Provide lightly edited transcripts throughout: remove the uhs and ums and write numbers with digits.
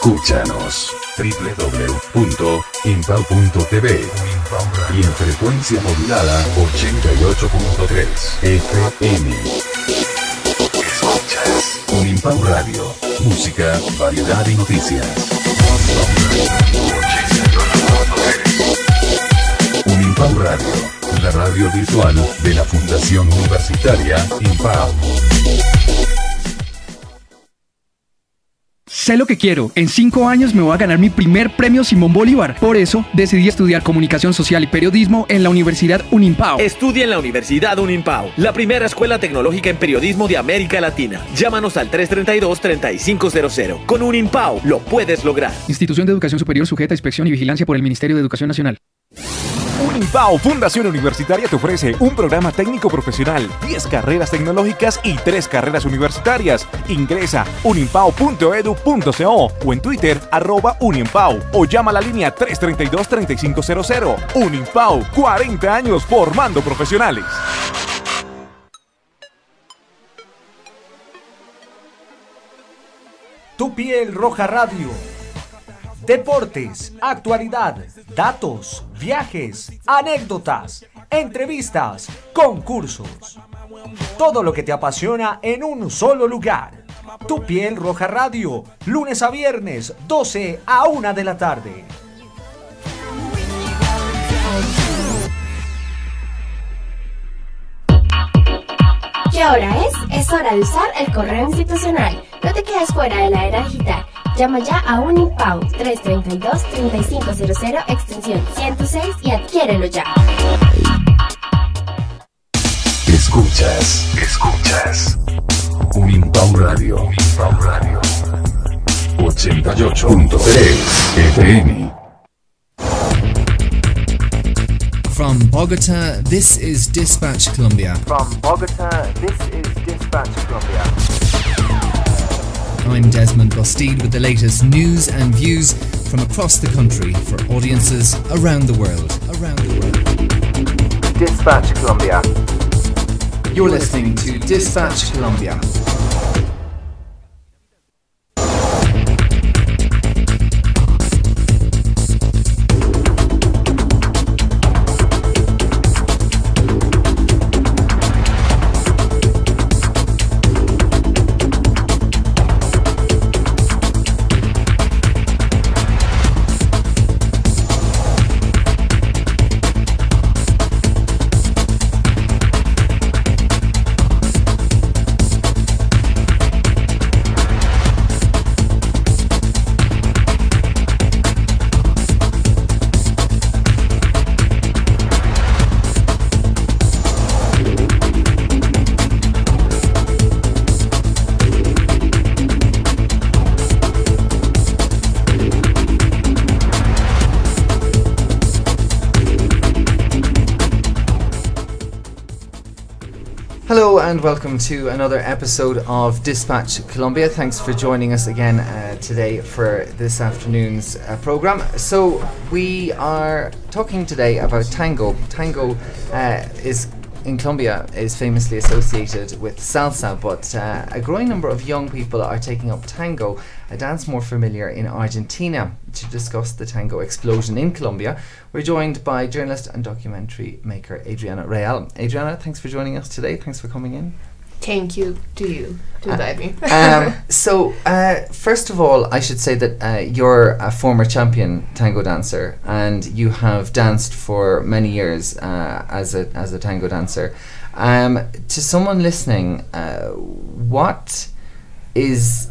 Escúchanos www.impau.tv y en frecuencia modulada 88.3 FM. Escuchas Unimpau Radio, música, variedad y noticias. Unimpau Radio, la radio virtual de la Fundación Universitaria Impau. Sé lo que quiero. En 5 años me voy a ganar mi primer premio Simón Bolívar. Por eso decidí estudiar Comunicación Social y Periodismo en la Universidad Unimpau. Estudia en la Universidad Unimpau, la primera escuela tecnológica en periodismo de América Latina. Llámanos al 332-3500. Con Unimpau lo puedes lograr. Institución de Educación Superior sujeta a inspección y vigilancia por el Ministerio de Educación Nacional. Unimpau Fundación Universitaria te ofrece un programa técnico profesional, 10 carreras tecnológicas y 3 carreras universitarias. Ingresa unimpau.edu.co o en Twitter @Unimpau o llama a la línea 332-3500. Unimpau, 40 años formando profesionales. Tu piel roja radio. Deportes, actualidad, datos, viajes, anécdotas, entrevistas, concursos. Todo lo que te apasiona en un solo lugar. Tu piel roja radio, lunes a viernes, 12 a 1 de la tarde. ¿Qué hora es? Es hora de usar el correo institucional. No te quedes fuera de la era digital. Llama ya a Unimpau 332-3500 extensión 106 y adquiérelo ya. Escuchas Unimpau Radio 88.3 FM. From Bogota, this is Dispatch Colombia. I'm Desmond Bustede with the latest news and views from across the country for audiences around the world. Dispatch Colombia. You're listening to Dispatch Colombia. Hello and welcome to another episode of Dispatch Colombia. Thanks for joining us again today for this afternoon's program. So we are talking today about tango. Tango is in Colombia is famously associated with salsa, but a growing number of young people are taking up tango, a dance more familiar in Argentina. To discuss the tango explosion in Colombia, we're joined by journalist and documentary maker Adriana Real. Adriana, thanks for joining us today. Thanks for coming in. Thank you to invite me. So, first of all, I should say that you're a former champion tango dancer, and you have danced for many years as a tango dancer. To someone listening, what is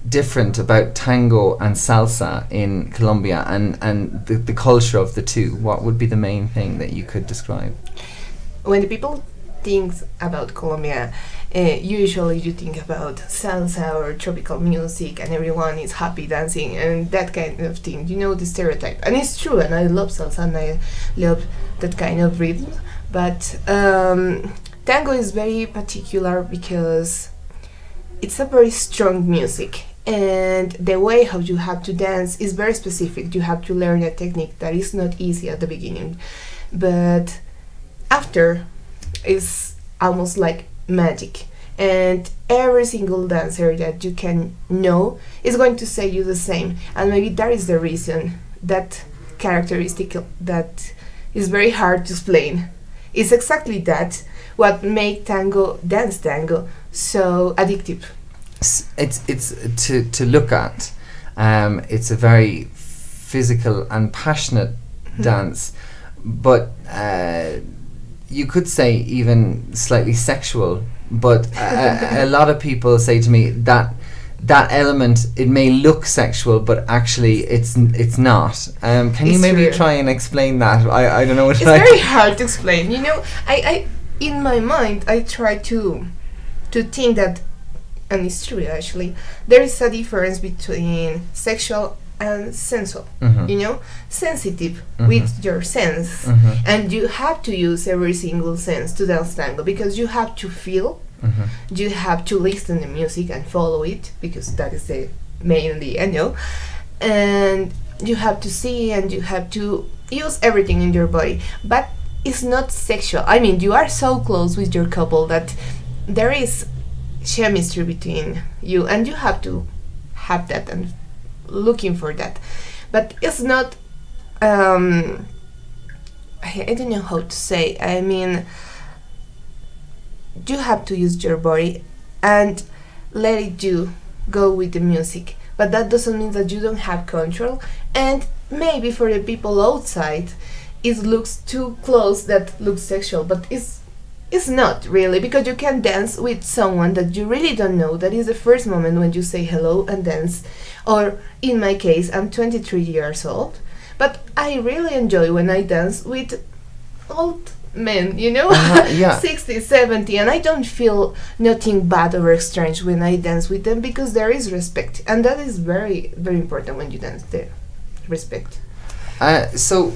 different about tango and salsa in Colombia, and the culture of the two? What would be the main thing that you could describe? When the people think about Colombia, usually you think about salsa or tropical music and everyone is happy dancing and that kind of thing, you know, the stereotype. And it's true, and I love salsa and I love that kind of rhythm, but tango is very particular because it's a very strong music, and the way how you have to dance is very specific. You have to learn a technique that is not easy at the beginning, but after is almost like magic. and every single dancer that you can know is going to say you the same, and maybe that is the reason that characteristic that is very hard to explain. It's exactly that what make dance tango so addictive. It's to look at. It's a very physical and passionate dance, but you could say even slightly sexual. But a lot of people say to me that element, it may look sexual, but actually it's not. Can you maybe try and explain that? I don't know what. It's very hard to explain. You know, I in my mind I try to think that, and it's true actually, there is a difference between sexual and sensual. You know, sensitive with your sense, and you have to use every single sense to dance tango, because you have to feel, you have to listen to music and follow it, because that is the mainly, you know, and you have to see and you have to use everything in your body. But it's not sexual. I mean, you are so close with your couple that there is chemistry between you, and you have to have that and looking for that. But it's not I don't know how to say. I mean, you have to use your body and let it go with the music, but that doesn't mean that you don't have control. And maybe for the people outside it looks too close, that looks sexual, but it's not really, because you can dance with someone that you really don't know. That is the first moment when you say hello and dance. Or in my case, I'm 23 years old, but I really enjoy when I dance with old men, you know, 60, 70, and I don't feel nothing bad or strange when I dance with them, because there is respect, and that is very, very important when you dance there. Respect. So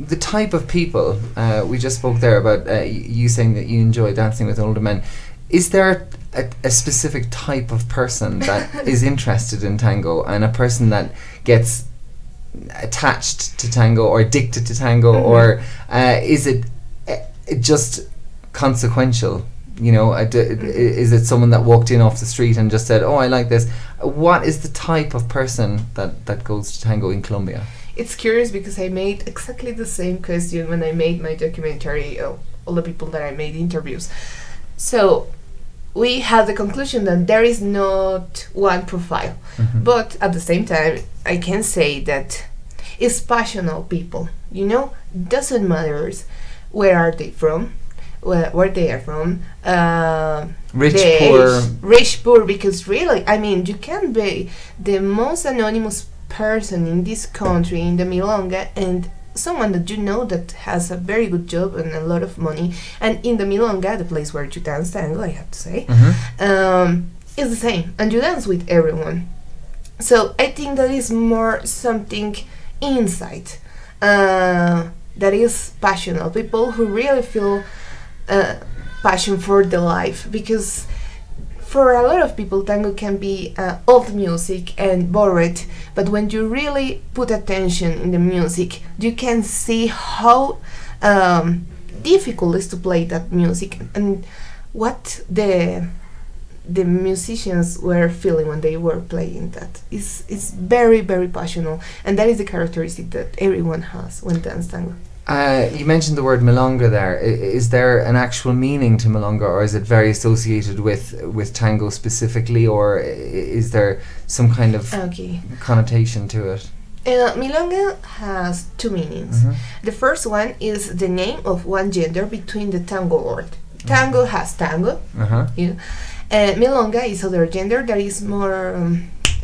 the type of people, we just spoke there about you saying that you enjoy dancing with older men. Is there a specific type of person that is interested in tango, and a person that gets attached to tango or addicted to tango, or is it just consequential? You know, is it someone that walked in off the street and just said, "Oh, I like this"? What is the type of person that goes to tango in Colombia? It's curious, because I made exactly the same question when I made my documentary, all the people that I made interviews. So we had the conclusion that there is not one profile, but at the same time I can say that it's passionate people, you know. Doesn't matter where are they from, where they are from, rich, poor, because really, I mean, you can be the most anonymous person in this country, in the Milonga, and someone that you know that has a very good job and a lot of money, and in the Milonga, the place where you dance tango, I have to say, it's the same, and you dance with everyone. So I think that is more something inside, that is passionate people who really feel passion for the life, because for a lot of people tango can be old music and bored, but when you really put attention in the music, you can see how difficult it is to play that music, and what the musicians were feeling when they were playing that. It's very, very passionate, and that is the characteristic that everyone has when dance tango. You mentioned the word milonga there. Is there an actual meaning to milonga, or is it very associated with tango specifically, or is there some kind of connotation to it? Milonga has two meanings. The first one is the name of one gender between the tango world. Tango has tango. Milonga is other gender that is more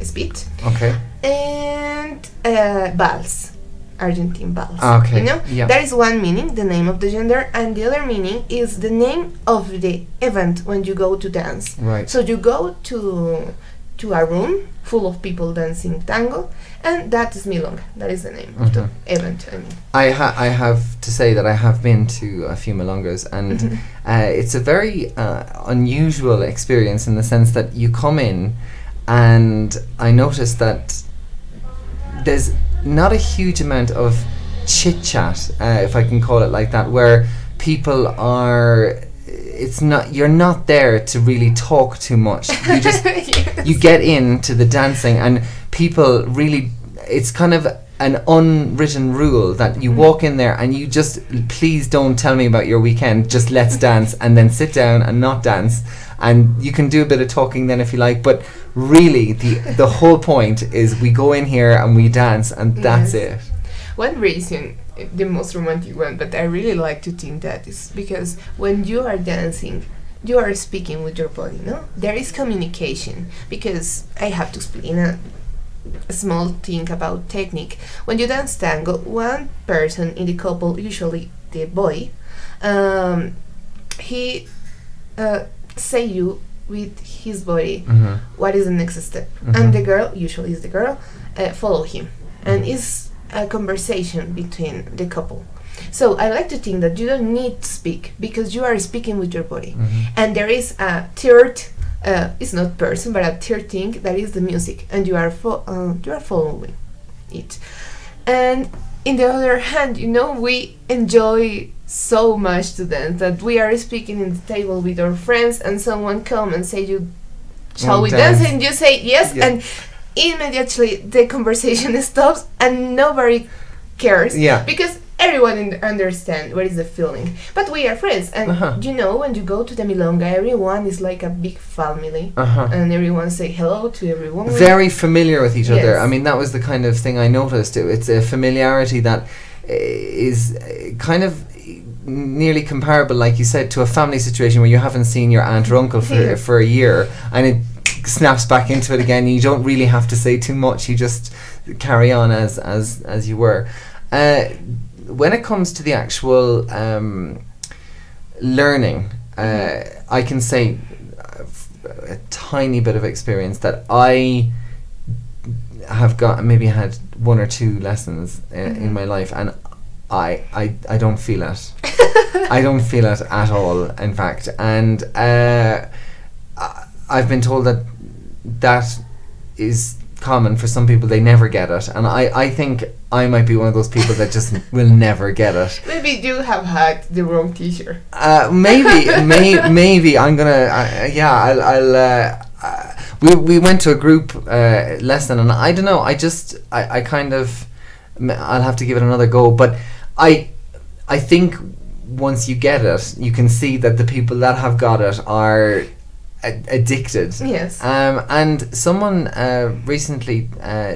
speed. Okay. And vals. Argentine vals. Okay. You know? Yeah. That is one meaning, the name of the gender, and the other meaning is the name of the event when you go to dance. Right. So you go to a room full of people dancing tango, and that is milonga. That is the name of the event. I mean, I have to say that I have been to a few milongas, and it's a very unusual experience in the sense that you come in, and I noticed that there's not a huge amount of chit chat, if I can call it like that, where people are it's not, you're not there to really talk too much. You just Yes. you get into the dancing, and people really, it's kind of an unwritten rule that you walk in there and you just, please don't tell me about your weekend, just let's dance, and then sit down and not dance, and you can do a bit of talking then if you like, but really the whole point is we go in here and we dance, and that's it. One reason, the most romantic one, but I really like to think that is because when you are dancing, you are speaking with your body, no? There is communication, because I have to explain a small thing about technique. When you dance tango, one person in the couple, usually the boy, he say you with his body what is the next step, and the girl, usually is the girl, follow him, and it's a conversation between the couple. So I like to think that you don't need to speak, because you are speaking with your body, and there is a third, it's not person, but a third thing, that is the music, and you are following it. And in the other hand, you know, we enjoy so much to dance that we are speaking in the table with our friends, and someone come and say, "You shall we dance?" And you say yes, and immediately the conversation stops and nobody cares, because everyone understands what is the feeling. But we are friends, and you know, when you go to the milonga, everyone is like a big family, and everyone say hello to everyone. Very familiar with each other. I mean, that was the kind of thing I noticed. It's a familiarity that is kind of nearly comparable, like you said, to a family situation where you haven't seen your aunt or uncle for a year, and it snaps back into it again. You don't really have to say too much. You just carry on as you were. When it comes to the actual learning, I can say a tiny bit of experience that I have maybe had 1 or 2 lessons in my life, and I don't feel it. I don't feel it at all, in fact, and I've been told that is common for some people. They never get it, and I think I might be one of those people that just will never get it. Maybe you have had the wrong teacher. Maybe I'm gonna we went to a group lesson, and I don't know, I kind of, I'll have to give it another go, but I think once you get it, you can see that the people that have got it are addicted. Yes. And someone recently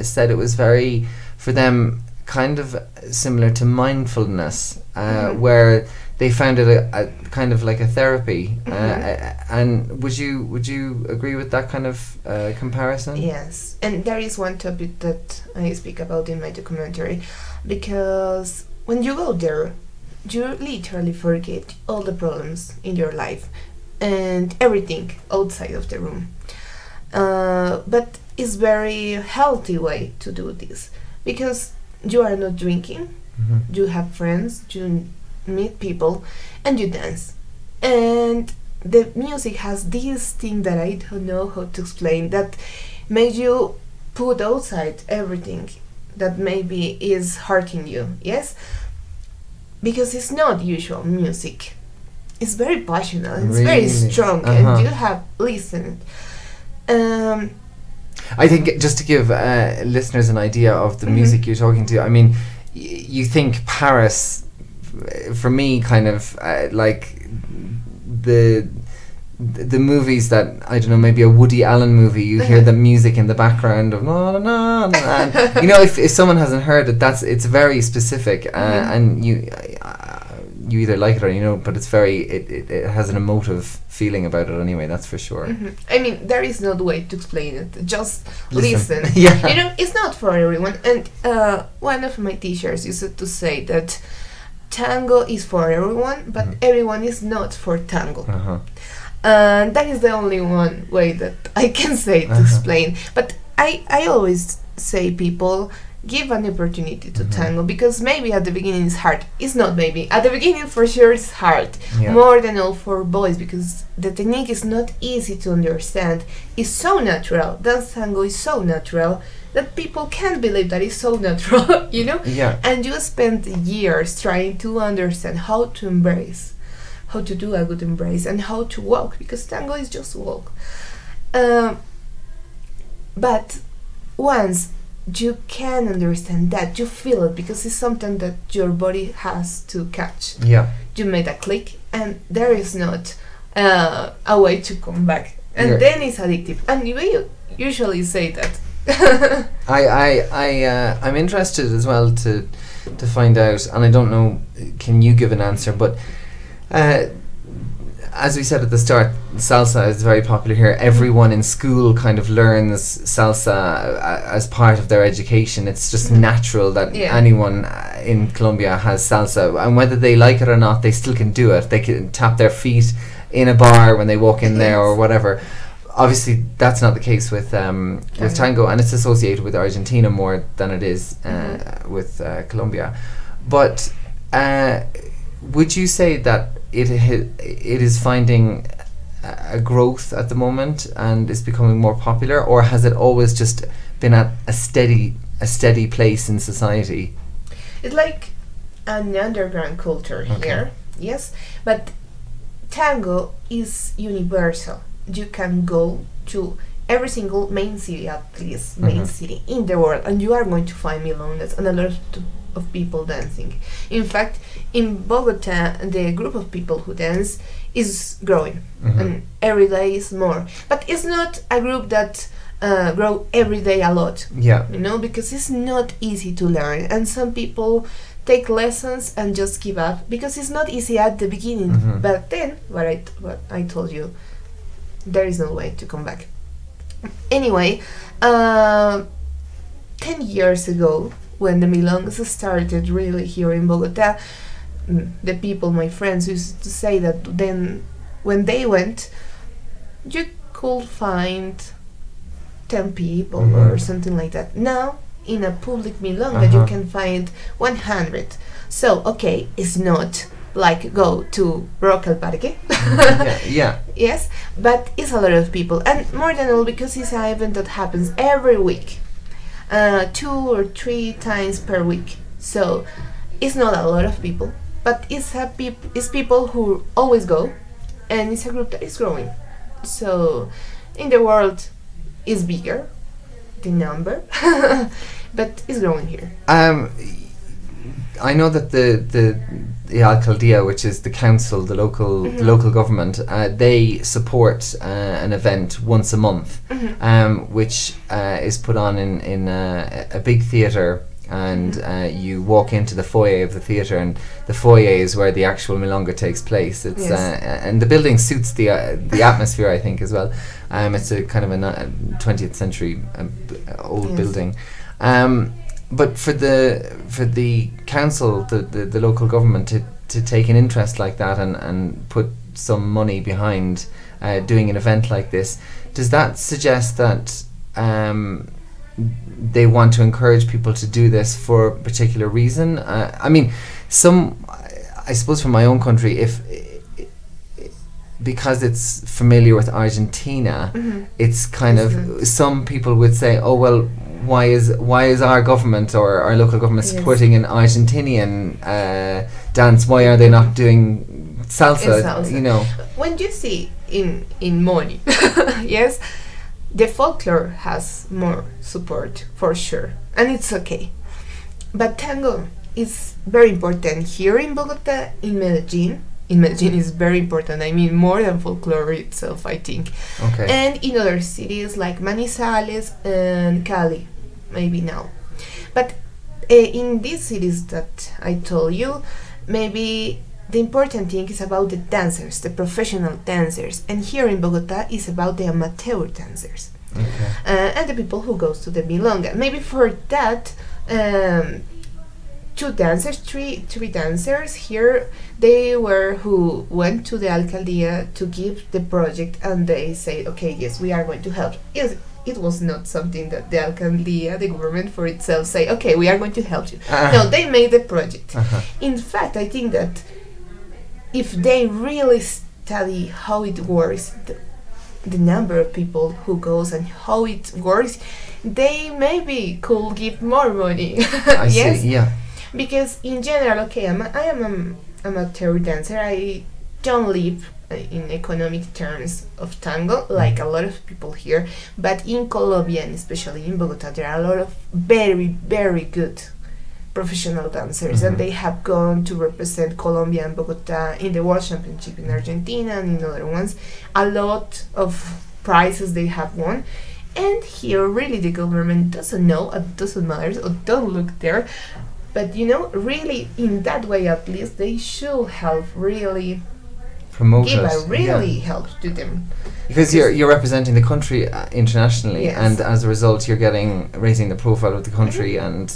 said it was very, for them, kind of similar to mindfulness, where they found it a kind of like a therapy. And would you agree with that kind of comparison? Yes. And there is one topic that I speak about in my documentary, because when you go there, you literally forget all the problems in your life and everything outside of the room. But it's very healthy way to do this, because you are not drinking, you have friends, you meet people, and you dance. And the music has this thing that I don't know how to explain, that makes you put outside everything that maybe is hurting you. Yes, because it's not usual music. It's very passionate, it's very strong, and you have listened. I think, just to give listeners an idea of the music you're talking to, I mean, you think Paris, for me, kind of like the movies that, I don't know, maybe a Woody Allen movie, you hear the music in the background of na na na, and you know, if someone hasn't heard it, it's very specific, and you either like it or you don't, but it's very, it has an emotive feeling about it anyway, that's for sure. I mean, there is no way to explain it, just listen. You know, it's not for everyone, and one of my teachers used to say that tango is for everyone, but everyone is not for tango. And that is the only one way that I can say to explain. But I always say, people, give an opportunity to tango, because maybe at the beginning it's hard. It's not maybe. At the beginning for sure it's hard. More than all for boys, because the technique is not easy to understand. It's so natural. Dance tango is so natural that people can't believe that it's so natural, you know? And you spend years trying to understand how to embrace. how to do a good embrace, and how to walk, because tango is just walk. But once you can understand that, you feel it, because it's something that your body has to catch. Yeah. You made a click, and there is not a way to come back, and Yeah. then it's addictive. And you usually say that. I'm interested as well to find out, and I don't know, can you give an answer? But as we said at the start, salsa is very popular here. Everyone in school kind of learns salsa as part of their education. It's just natural that anyone in Colombia has salsa, and whether they like it or not, they still can do it. They can tap their feet in a bar when they walk in there or whatever. Obviously, that's not the case with tango, and it's associated with Argentina more than it is with Colombia. But would you say that it is finding a growth at the moment and is becoming more popular, or has it always just been at a steady place in society? It's like an underground culture here, yes, but tango is universal. You can go to every single main city, at least main city in the world, and you are going to find milongas and a lot of people dancing. In fact, in Bogota, the group of people who dance is growing, and every day is more. But it's not a group that grow every day a lot. Yeah, you know, because it's not easy to learn, and some people take lessons and just give up because it's not easy at the beginning. But then, what I told you, there is no way to come back. Anyway, 10 years ago, when the milongas started really here in Bogota, the people, my friends, used to say that then when they went, you could find 10 people or something like that. Now, in a public milonga, you can find 100. So, okay, it's not like go to Rock al Parque. yeah. Yes, but it's a lot of people, and more than all because it's an event that happens every week, 2 or 3 times per week. So it's not a lot of people, but it's people who always go, and it's a group that is growing. So in the world, it's bigger, the number, but it's growing here. I know that the alcaldía, which is the council, the local government, they support an event once a month, which is put on in a big theatre, and you walk into the foyer of the theatre, and the foyer is where the actual milonga takes place. It's and the building suits the atmosphere, I think, as well. It's a kind of a 20th century old building. But for the council, the local government to take an interest like that and put some money behind doing an event like this, does that suggest that they want to encourage people to do this for a particular reason? I mean, I suppose from my own country, because it's familiar with Argentina, it's kind of, some people would say, oh well, why is our government or our local government supporting an Argentinian dance? Why are they not doing salsa? You know, when you see in money, yes, the folklore has more support for sure, and it's okay. But tango is very important here in Bogota, in Medellin. In Medellin is very important. I mean, more than folklore itself, I think. Okay. And in other cities like Manizales and Cali, maybe now. But in these cities that I told you, maybe the important thing is about the dancers, the professional dancers. And here in Bogota is about the amateur dancers. Okay. And the people who goes to the milonga. Maybe for that, 2 dancers, three dancers here, they were who went to the alcaldía to give the project, and they say, okay, yes, we are going to help. It was not something that the alcaldía, the government for itself, say, okay, we are going to help you. No, they made the project. In fact, I think that if they really study how it works, the number of people who goes and how it works, they maybe could give more money. I see, yeah. Because in general, okay, I am an amateur dancer. I don't live in economic terms of tango like a lot of people here, but in Colombia and especially in Bogota there are a lot of very, very good professional dancers, and they have gone to represent Colombia and Bogota in the World Championship in Argentina and in other ones. A lot of prizes they have won, and here really the government doesn't know, it doesn't matter, or don't look there, but really in that way at least they should help, really promote give us. a really help to them. Because you're representing the country internationally, Yes. and as a result, you're raising the profile of the country, and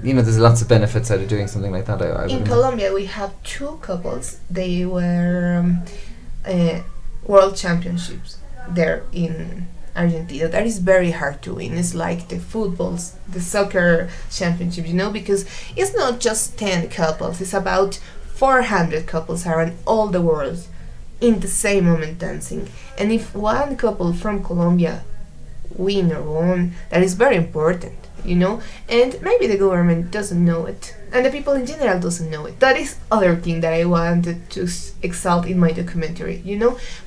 there's lots of benefits out of doing something like that. I In would Colombia, we have two couples. They were world championships there in Argentina. That is very hard to win. It's like the soccer championship, because it's not just 10 couples. It's about 400 couples around all the world in the same moment dancing. And if one couple from Colombia win or won, that is very important, and maybe the government doesn't know it, and the people in general doesn't know it. That is other thing that I wanted to exalt in my documentary,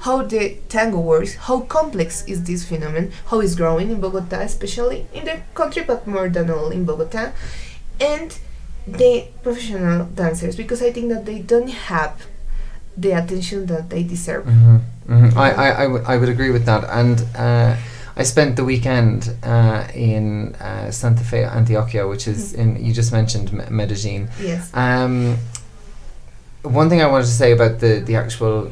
how the tango works, how complex is this phenomenon, how it's growing in Bogota, especially in the country, but more than all in Bogota, and the professional dancers, because I think that they don't have the attention that they deserve. I would agree with that, and I spent the weekend in Santa Fe, Antioquia, which is you just mentioned Medellin. Yes. One thing I wanted to say about the actual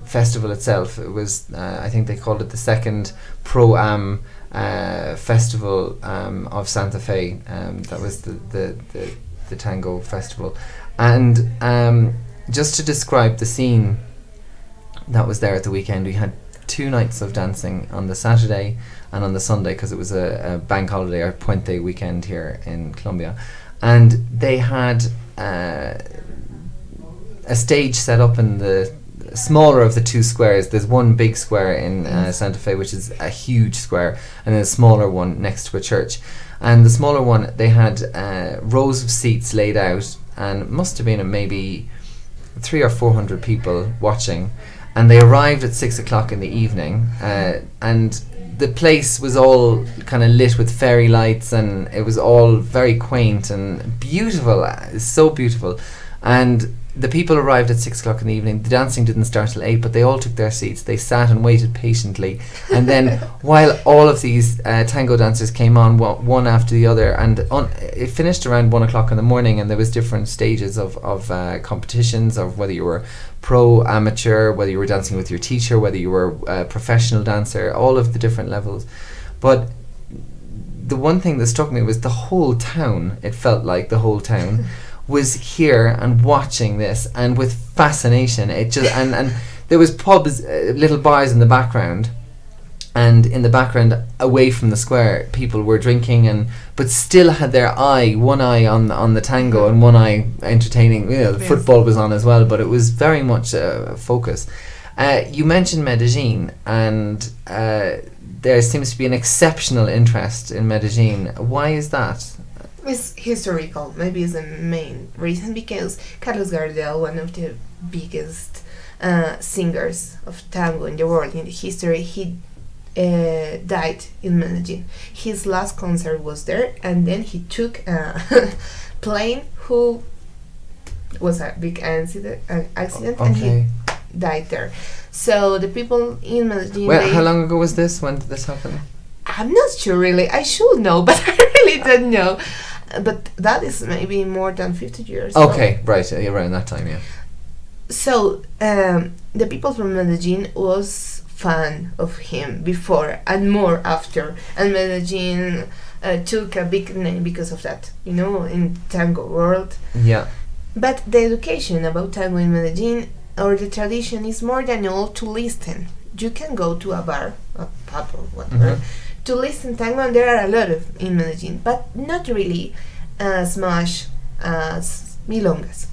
festival itself, it was I think they called it the second Pro-Am festival of Santa Fe. That was the tango festival, and just to describe the scene that was there at the weekend, we had 2 nights of dancing on the Saturday and on the Sunday, because it was a bank holiday or Puente weekend here in Colombia, and they had a stage set up in the smaller of the 2 squares. There's one big square in Santa Fe, which is a huge square, and then a smaller one next to a church. And the smaller one, they had rows of seats laid out, and it must have been maybe 300 or 400 people watching. And they arrived at 6 o'clock in the evening, and the place was all kind of lit with fairy lights, and it was all very quaint and beautiful, so beautiful. And the people arrived at 6 o'clock in the evening. The dancing didn't start till 8, but they all took their seats. They sat and waited patiently, and then while all of these tango dancers came on one after the other, and it finished around 1 o'clock in the morning, and there was different stages of competitions, of whether you were pro, amateur, whether you were dancing with your teacher, whether you were a professional dancer, all of the different levels. But the one thing that struck me was the whole town, it felt like the whole town was here and watching this, and with fascination. It just and there was pubs, little bars in the background, and in the background away from the square people were drinking, but still had their one eye on the tango and one eye entertaining. The football was on as well, but it was very much a focus. You mentioned Medellin, and there seems to be an exceptional interest in Medellin. Why is that? It's historical, maybe is the main reason, because Carlos Gardel, one of the biggest singers of tango in the world, in the history, he died in Medellin. His last concert was there, and then he took a plane who was a big accident, and he died there. So the people in Medellin... Well, how long ago was this? When did this happen? I'm not sure really. I should know, but I really don't know. But that is maybe more than 50 years Okay, ago. right, around that time, yeah. So the people from Medellin was fan of him before and more after, and Medellin took a big name because of that, in tango world. Yeah. But the education about tango in Medellin, or the tradition, is more than all to listen. You can go to a bar, a pub or whatever, to listen tango, and there are a lot of in Medellin, but not really as much as milongas,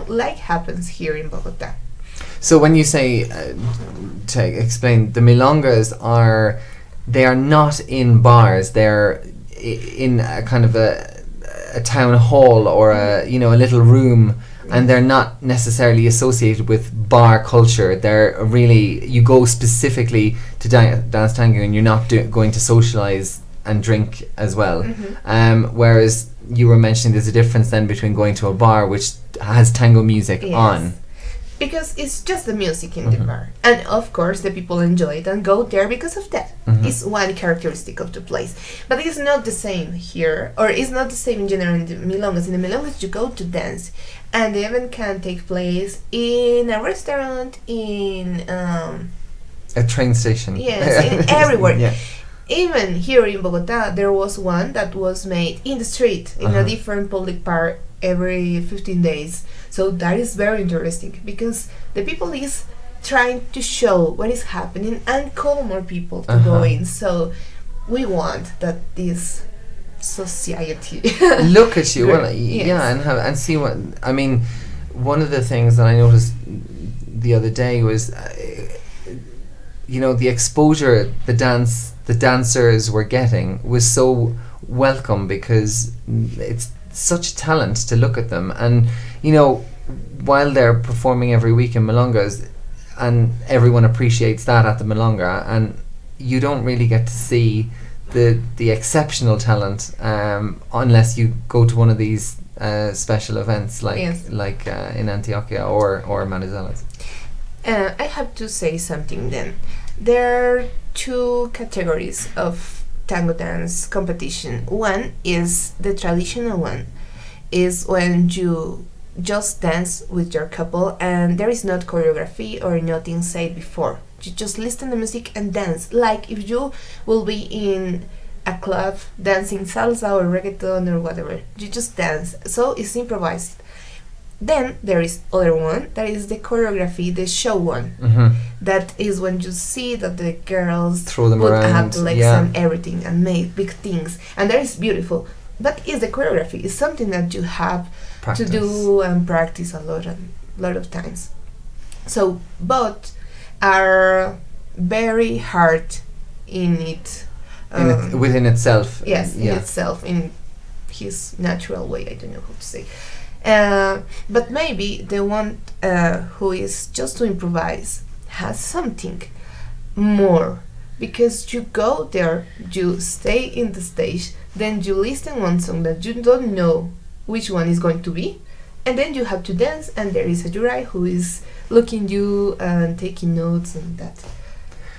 like happens here in Bogota. So when you say, to explain, the milongas are not in bars, they're in a kind of a town hall or a little room and they're not necessarily associated with bar culture. They're really, you go specifically to dance tango, and you're not going to socialize and drink as well. Whereas you were mentioning there's a difference then between going to a bar which has tango music on. Because it's just the music in the bar, and of course the people enjoy it and go there because of that. It's one characteristic of the place, but it's not the same here, or it's not the same in general in the milongas. In the milongas you go to dance, and the event can take place in a restaurant, in a train station, in everywhere. Even here in Bogota, there was one that was made in the street, in a different public park every 15 days. So that is very interesting, because the people is trying to show what is happening and call more people to go in. So we want that this society look at you, and see what I mean. One of the things that I noticed the other day was, the exposure the dancers were getting was so welcome, because it's such talent to look at them. And while they're performing every week in milongas, and everyone appreciates that at the milonga, and you don't really get to see the exceptional talent unless you go to one of these special events like in Antioquia or Manizales. I have to say something then. There are two categories of tango dance competition. One is the traditional one, is when you just dance with your couple and there is not choreography or nothing said before. You just listen to the music and dance, like if you will be in a club dancing salsa or reggaeton or whatever. You just dance, so it's improvised. Then there is other one, that is the choreography, the show one. That is when you see that the girls throw them put around, up the legs and everything and make big things, and that is beautiful. But is the choreography is something that you have to do and practice a lot of times. So both are very hard in it, within itself. Yes, in itself, in his natural way. I don't know how to say. But maybe the one who is just to improvise has something more, because you go there, you stay in the stage, then you listen one song that you don't know which one is going to be, and then you have to dance, and there is a jury who is looking you and taking notes and that.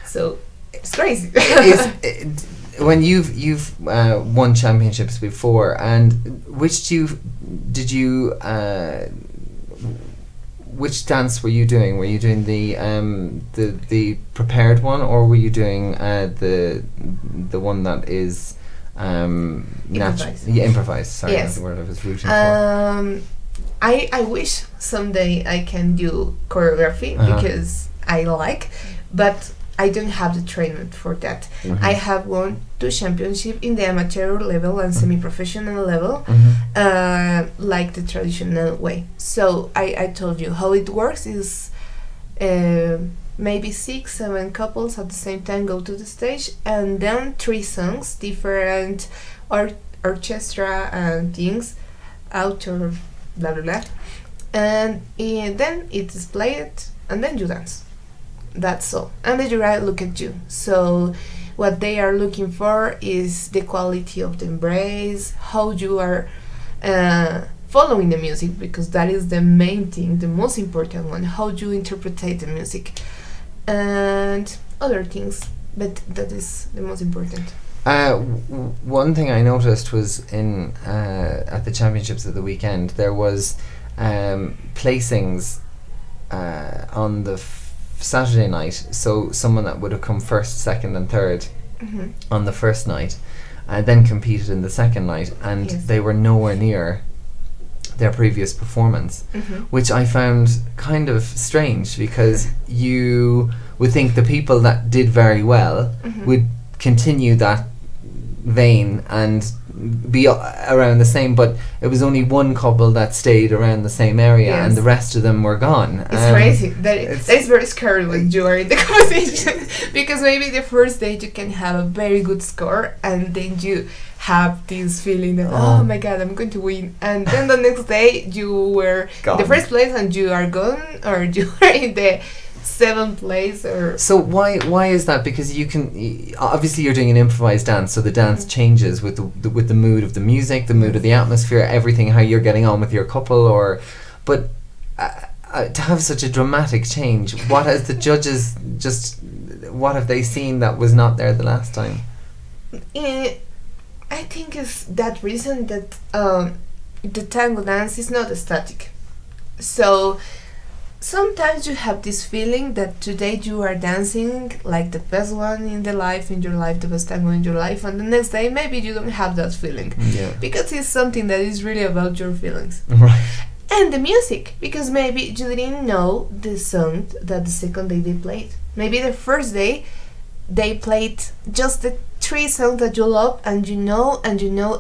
So it's crazy. When you've won championships before, and which dance were you doing? Were you doing the prepared one, or were you doing the one that is improvised? Improvised. Sorry, Yes. that's the word I was rooting for. I wish someday I can do choreography because I like, but I don't have the training for that. I have won 2 championships in the amateur level and semi-professional level, like the traditional way. So I told you how it works is maybe 6-7 couples at the same time go to the stage, and then 3 songs, different orchestra and things, outdoor, blah blah blah, and then it is played, and then you dance. That's all, and the jury look at you. So what they are looking for is the quality of the embrace, how you are following the music, because that is the main thing, the most important one, how you interpret the music and other things, but that is the most important. One thing I noticed was in at the championships of the weekend, there was placings on the Saturday night. So someone that would have come first, second and third on the first night, then competed in the second night, and they were nowhere near their previous performance, which I found kind of strange, because you would think the people that did very well would continue that vein and be around the same, but it was only one couple that stayed around the same area, and the rest of them were gone. It's crazy. That is very scary when you are in the competition, because maybe the first day you can have a very good score, and then you have this feeling that oh my god, I'm going to win, and then the next day you were in the first place and you are gone, or you are in the seventh place. Or so why is that? Because you can obviously you're doing an improvised dance, so the dance changes with the mood of the music, the mood of the atmosphere, everything, how you're getting on with your couple, but to have such a dramatic change, what has the judges what have they seen that was not there the last time? I think it's that reason that the tango dance is not static. So sometimes you have this feeling that today you are dancing like the best one in your life, the best tango in your life, and the next day maybe you don't have that feeling. Yeah. Because it's something that is really about your feelings. Right. And the music, because maybe you didn't know the song that the second day they played. Maybe the first day they played just the 3 songs that you love, and you know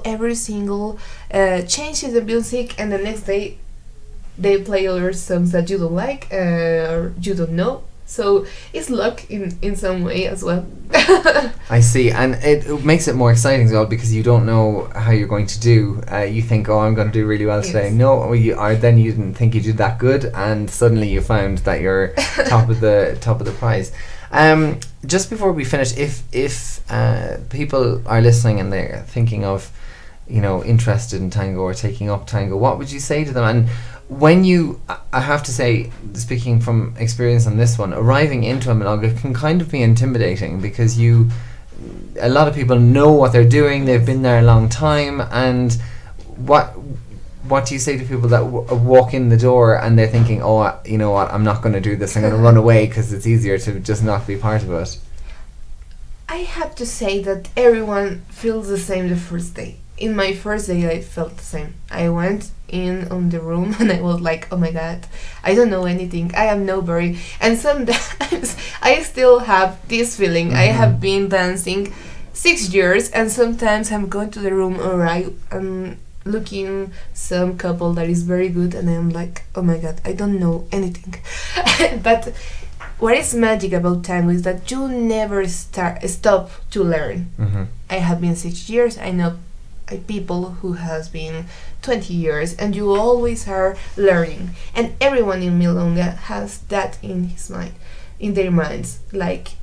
every single change in the music, and the next day they play other songs that you don't like or you don't know. So it's luck in some way as well. I see, and it makes it more exciting as well, because you don't know how you're going to do. You think, oh, I'm going to do really well today. Yes. No, then you didn't think you did that good, and suddenly you found that you're top of the prize. Just before we finish, if people are listening and they're thinking of, interested in tango or taking up tango, what would you say to them? And when I have to say, speaking from experience on this one, arriving into a milonga can kind of be intimidating, because a lot of people know what they're doing, they've been there a long time, and what do you say to people that walk in the door and they're thinking, oh, you know what, I'm not going to do this, I'm going to run away because it's easier to just not be part of it? I have to say that everyone feels the same the first day. In my first day I felt the same. I went in on the room and I was like, oh my god, I don't know anything, I am nobody. And sometimes I still have this feeling. I have been dancing 6 years, and sometimes I'm going to the room or I'm looking some couple that is very good, and I'm like, oh my god, I don't know anything. But what is magic about tango is that you never stop to learn. I have been 6 years, I know people who has been 20 years, and you always are learning, and everyone in milonga has that in his mind, in their minds. Like,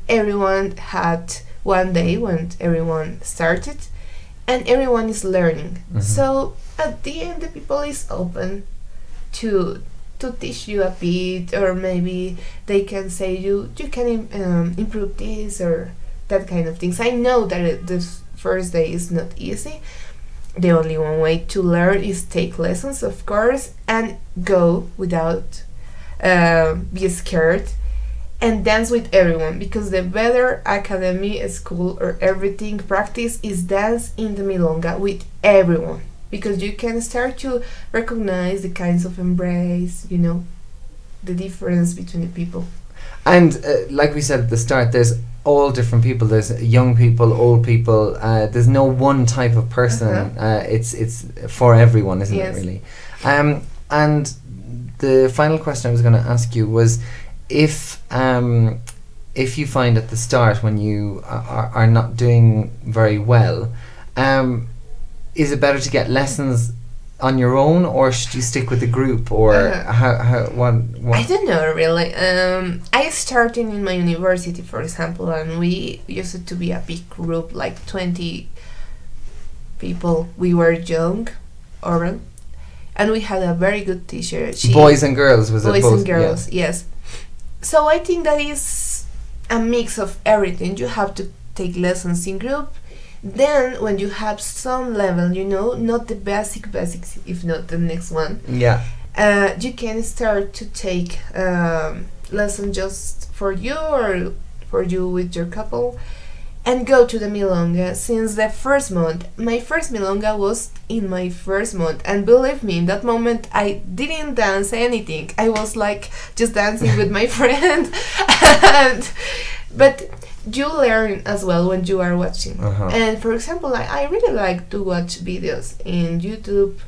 everyone had one day when everyone started, and everyone is learning. So at the end the people is open to teach you a bit, or maybe they can say you can improve this or that kind of things. I know that the first day is not easy. The only one way to learn is take lessons, of course, and go without be scared, and dance with everyone, because the better academy, school, or everything practice is dance in the milonga with everyone, because you can start to recognize the kinds of embrace, the difference between the people. And like we said at the start, there's all different people. There's young people, old people. There's no one type of person. It's for everyone, isn't it, really? And the final question I was going to ask you was, if you find at the start when you are not doing very well, is it better to get lessons on your own, or should you stick with the group, or what? I don't know, really. I started in my university, for example, and we used to be a big group, like 20 people. We were young, oral, and we had a very good teacher. Boys and girls, was it both? Boys and girls, yes. So I think that is a mix of everything. You have to take lessons in group. Then when you have some level, not the basics, if not the next one, you can start to take lesson just for you, or for you with your couple, and go to the milonga since the first month. My first milonga was in my first month, and believe me, in that moment I didn't dance anything. I was like just dancing with my friend, but you learn as well when you are watching. And for example, I really like to watch videos in YouTube,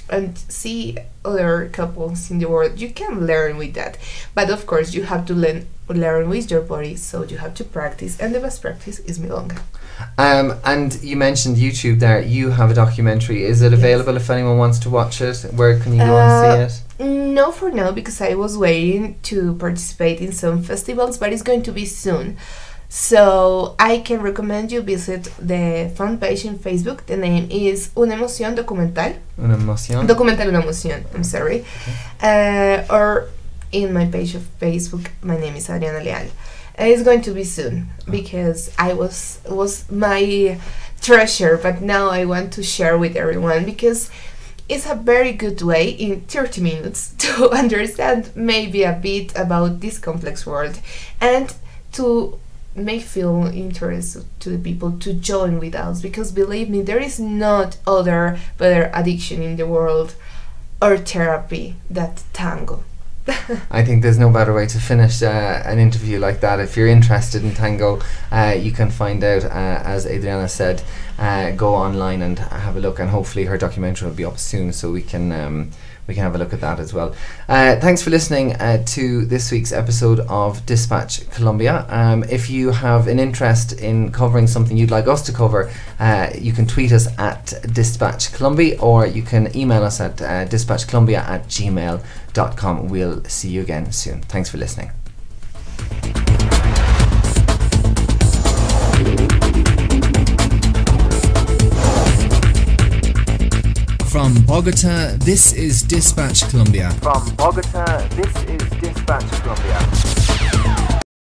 and see other couples in the world. You can learn with that, but of course you have to learn with your body, so you have to practice, and the best practice is milonga. And you mentioned YouTube there. You have a documentary. Is it available if anyone wants to watch it? Where can you go and see it? No, for now, because I was waiting to participate in some festivals, but it's going to be soon. So I can recommend you visit the fan page in Facebook. The name is Una Emoción Documental. Una Emoción? Documental Una Emoción, I'm sorry. Okay. Or in my page of Facebook, my name is Adriana Leal. It's going to be soon, because I was my treasure, but now I want to share with everyone, because it's a very good way in 30 minutes to understand maybe a bit about this complex world, and to make feel interest to the people to join with us, because believe me, there is not other better addiction in the world or therapy than tango. I think there's no better way to finish an interview like that. If you're interested in tango, you can find out, as Adriana said, go online and have a look, and hopefully her documentary will be up soon, so we can have a look at that as well. Thanks for listening to this week's episode of Dispatch Colombia. If you have an interest in covering something you'd like us to cover, you can tweet us at Dispatch Colombia, or you can email us at dispatchcolombia@gmail.com. We'll see you again soon. Thanks for listening. From Bogota, this is Dispatch Colombia. From Bogota, this is Dispatch Colombia.